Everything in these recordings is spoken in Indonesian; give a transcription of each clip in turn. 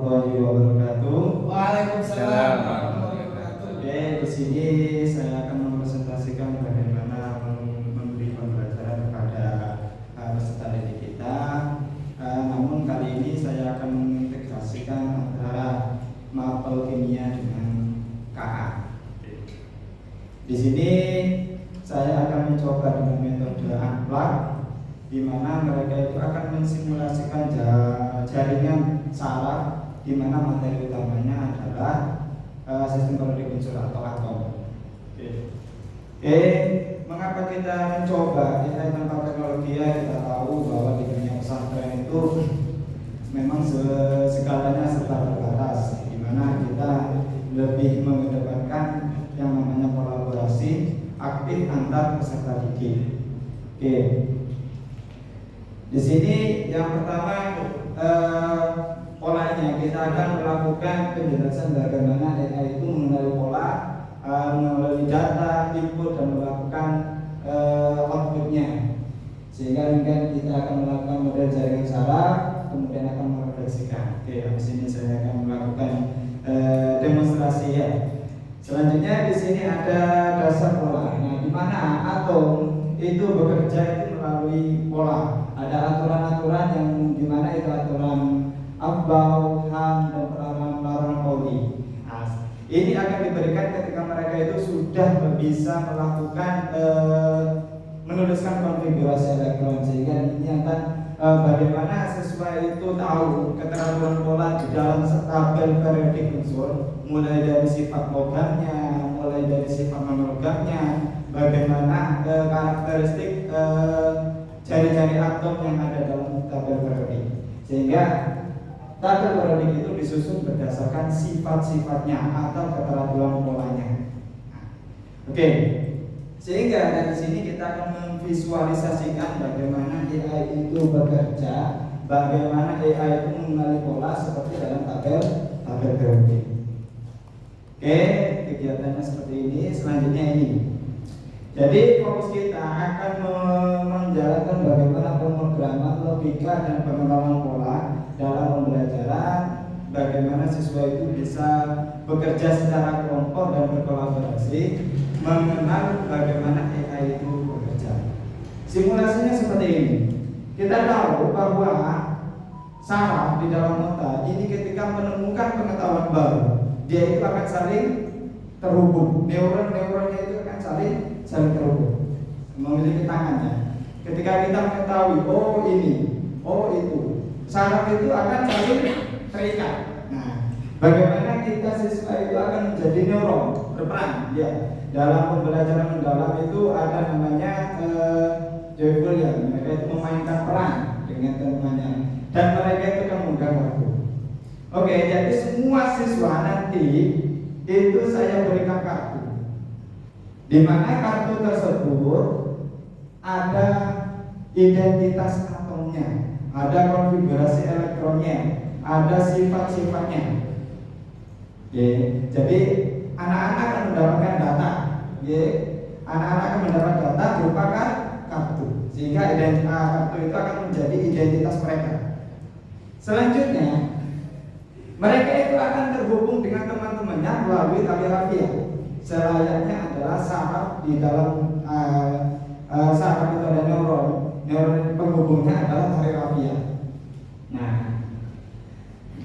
warahmatullahi wabarakatuh. Waalaikumsalam warahmatullahi wabarakatuh. Oke, di sini saya akan mempresentasikan bagaimana memberi pembelajaran kepada peserta didik kita. Namun kali ini saya akan mengintegrasikan antara mapel kimia dengan KA. Di sini saya akan mencoba dengan metode unplug, di mana mereka itu akan mensimulasikan jaringan saraf, di mana materi utamanya adalah sistem periodik unsur atau atom. Mengapa kita mencoba AI tanpa teknologi? Kita tahu bahwa di dunia pesantren itu memang segalanya serba terbatas, di mana kita lebih mengedepankan yang namanya kolaborasi aktif antar peserta didik. Di sini yang pertama polanya, kita akan melakukan penjelasan bagaimana AI itu mengenali pola, mengenali data, input, dan melakukan outputnya. Sehingga mungkin kita akan melakukan model jaringan saraf, kemudian akan merefleksikan. Habis ini saya akan melakukan demonstrasi ya. Selanjutnya di sini ada dasar pola. Nah, di mana atom itu bekerja itu melalui pola. Ada aturan-aturan yang di mana itu aturan Abbau, Ham, dan larangan Pauli. Nah, ini akan diberikan ketika mereka itu sudah bisa melakukan menuliskan konfigurasi elektron, sehingga ini akan bagaimana siswa itu tahu keteraturan pola di dalam tabel periodik unsur, mulai dari sifat logamnya, mulai dari sifat non-logamnya, bagaimana karakteristik jari-jari atom yang ada dalam tabel periodik, sehingga tabel periodik itu disusun berdasarkan sifat-sifatnya atau keteraturan polanya. Oke, sehingga dari sini kita akan memvisualisasikan bagaimana AI itu bekerja, bagaimana AI itu mengenali pola seperti dalam tabel periodik. Oke, kegiatannya seperti ini. Selanjutnya ini. Jadi fokus kita akan menjalankan bagaimana pemrograman logika dan pengenalan pola dalam pembelajaran, bagaimana siswa itu bisa bekerja secara kelompok dan berkolaborasi, mengenal bagaimana AI itu bekerja. Simulasinya seperti ini. Kita tahu bahwa saraf di dalam otak ini ketika menemukan pengetahuan baru, dia itu akan saling terhubung. Neuron-neuronnya itu akan saling terhubung, memiliki tangannya. Ketika kita mengetahui, oh ini, oh itu, saraf itu akan saling terikat. Nah, bagaimana kita siswa itu akan menjadi neuron berperan? Ya, dalam pembelajaran mendalam itu ada namanya joyful ya, mereka itu memainkan peran dengan teman-temannya, dan mereka itu akan memegang waktu. Oke, jadi semua siswa nanti itu saya berikan kartu, di mana kartu tersebut ada identitas atomnya, ada konfigurasi elektronnya, ada sifat-sifatnya. Jadi anak-anak akan mendapatkan data. Anak-anak akan mendapat data berupa kartu, sehingga kartu itu akan menjadi identitas mereka. Selanjutnya, mereka itu akan terhubung dengan teman-temannya melalui tali rafia. Selayaknya adalah saraf di dalam saraf itu ada neuron penghubungnya adalah tali rafia. Nah,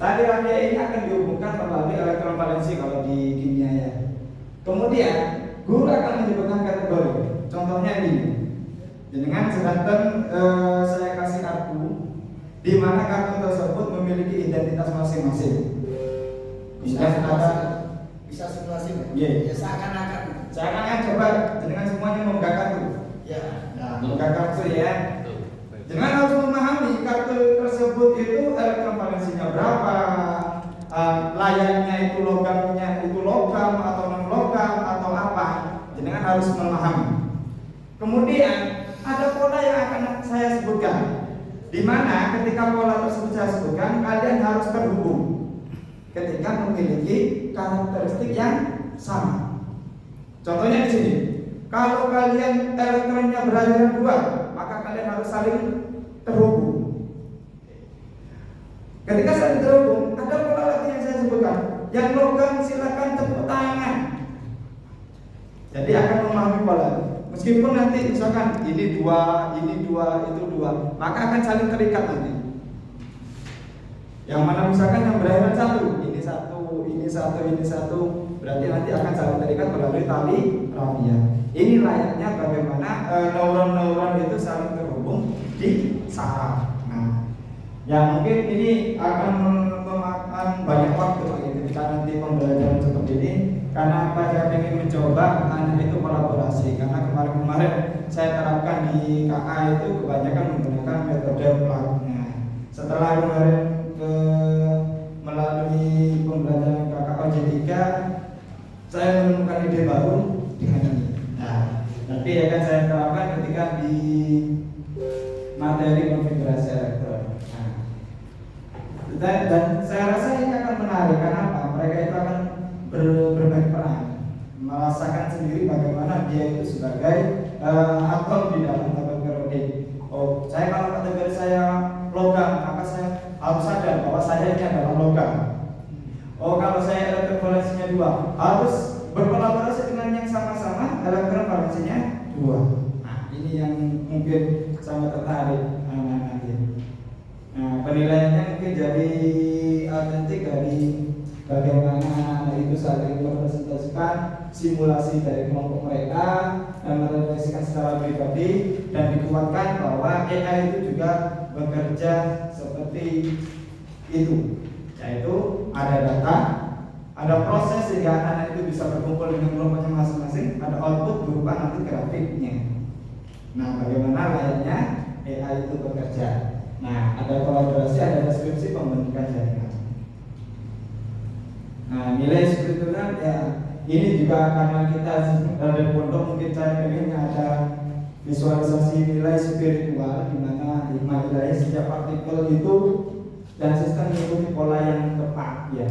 tali rafia ini akan dihubungkan melalui elektron valensi kalau di kimia ya. Kemudian guru akan menyebutkan kategori. Contohnya ini. Dengan sedangkan saya kasih kartu, di mana kartu tersebut memiliki identitas masing-masing. Bisa simulasi nggak? Iya. Ya seakan-akan. Seakan-akan coba dengan semuanya membuka kartu. Ya. Nah, membuka kartu ya. Dengan harus memahami kartu tersebut itu elektron valensinya berapa, layarnya itu logamnya itu logam atau non logam atau apa. Dengan harus memahami. Kemudian ada pola yang akan saya sebutkan, di mana ketika pola tersebut saya sebutkan, kalian harus terhubung ketika memiliki karakteristik yang sama. Contohnya di sini, kalau kalian elektronnya beraliran 2, maka kalian harus saling terhubung. Ketika saling terhubung, ada pola Yang logam silakan tepuk tangan. Jadi akan memahami pola. Meskipun nanti misalkan ini dua, itu dua, maka akan saling terikat nanti. Yang mana misalkan yang berakhiran satu, ini satu, berarti nanti akan saling terikat melalui tali rafia. Ini layaknya bagaimana neuron-neuron itu saling terhubung di saraf. Nah, ya mungkin ini akan memakan banyak waktu ketika nanti pembelajaran seperti ini. Karena saya ingin mencoba anak itu kolaborasi. Karena kemarin saya terapkan di KA itu kebanyakan menggunakan metode plugnya. Setelah kemarin melalui pembelajaran KKOJ 3, saya menemukan ide baru dengan ini. Nah, nanti akan saya terapkan ketika di materi konfigurasi elektron. Nah, dan saya rasa ini akan menarik. Karena apa? Mereka itu akan berbagai peran, merasakan sendiri bagaimana dia itu sebagai atom di dalam tabel periodik. Oh, saya kalau kategori saya logam, maka saya harus sadar bahwa saya ini adalah logam. Oh, kalau saya elektron valensinya 2, harus berkolaborasi dengan yang sama-sama elektron valensinya 2. Nah, ini yang mungkin sangat tertarik anak-anak ini. Nah, penilaiannya mungkin jadi autentik dari bagaimana itu saling merepresentasikan simulasi dari kelompok mereka dan merefleksikan secara pribadi dan dikuatkan bahwa AI itu juga bekerja seperti itu, yaitu ada data, ada proses sehingga anak-anak itu bisa berkumpul dengan kelompoknya masing-masing, ada output berupa nanti grafiknya. Nah, bagaimana layaknya AI itu bekerja. Nah, ada kolaborasi, ada deskripsi pembentukan jaringan. Nah, nilai spiritual ya ini juga karena kita dari pondok mungkin saya pengen ada visualisasi nilai spiritual di mana hikmah ilahi setiap partikel itu dan sistem mengikuti pola yang tepat ya.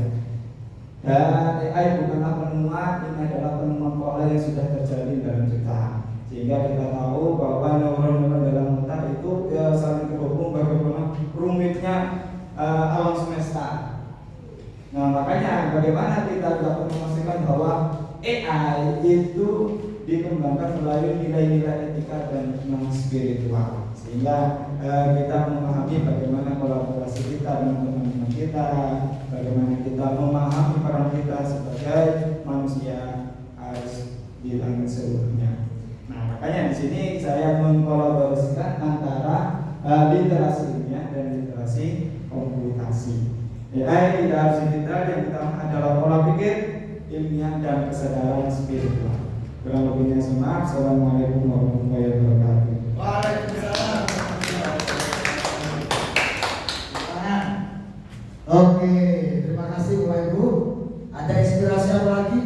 Dan AI bukanlah penemuan, ini adalah penemuan pola yang sudah terjadi dalam ciptaan. Sehingga kita tahu bahwa neuron-neuron dalam otak itu saling terhubung bagaimana rumitnya alam semesta. Nah, makanya bagaimana kita dapat memastikan bahwa AI itu dikembangkan melalui nilai-nilai etika dan spiritual, sehingga kita memahami bagaimana kolaborasi kita dengan teman-teman kita, bagaimana kita memahami peran kita sebagai manusia harus di langit seluruhnya. Nah, makanya di sini saya mengkolaborasikan antara literasi ilmiah dan literasi komputasi. AI tidak harus digital, yang utama adalah pola pikir ilmiah dan kesadaran spiritual. Kurang lebihnya semua. Assalamualaikum warahmatullahi wabarakatuh. Waalaikumsalam. Oke, terima kasih Bapak Ibu. Ada inspirasi apa lagi?